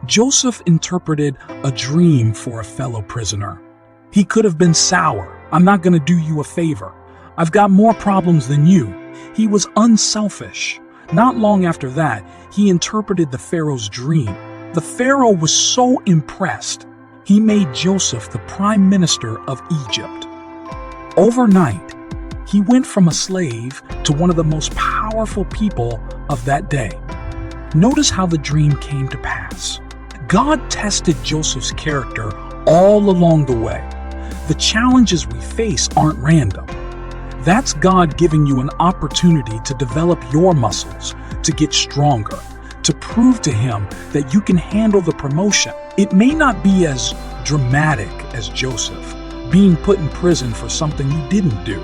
Joseph interpreted a dream for a fellow prisoner. He could have been sour. I'm not going to do you a favor. I've got more problems than you. He was unselfish. Not long after that, he interpreted the Pharaoh's dream. The Pharaoh was so impressed, he made Joseph the prime minister of Egypt. Overnight, he went from a slave to one of the most powerful people of that day. Notice how the dream came to pass. God tested Joseph's character all along the way. The challenges we face aren't random. That's God giving you an opportunity to develop your muscles, to get stronger, to prove to Him that you can handle the promotion. It may not be as dramatic as Joseph, being put in prison for something you didn't do.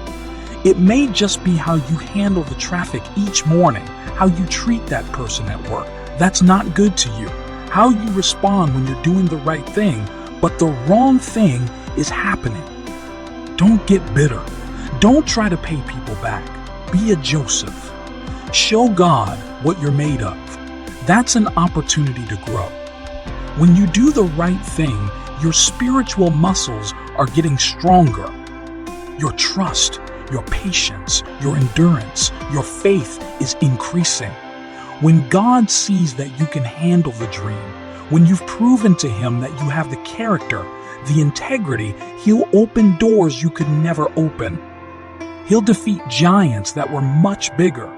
It may just be how you handle the traffic each morning, how you treat that person at work that's not good to you, how you respond when you're doing the right thing, but the wrong thing is happening. Don't get bitter. Don't try to pay people back. Be a Joseph. Show God what you're made of. That's an opportunity to grow. When you do the right thing, your spiritual muscles are getting stronger. Your trust, your patience, your endurance, your faith is increasing. When God sees that you can handle the dream, when you've proven to Him that you have the character, the integrity, He'll open doors you could never open. He'll defeat giants that were much bigger.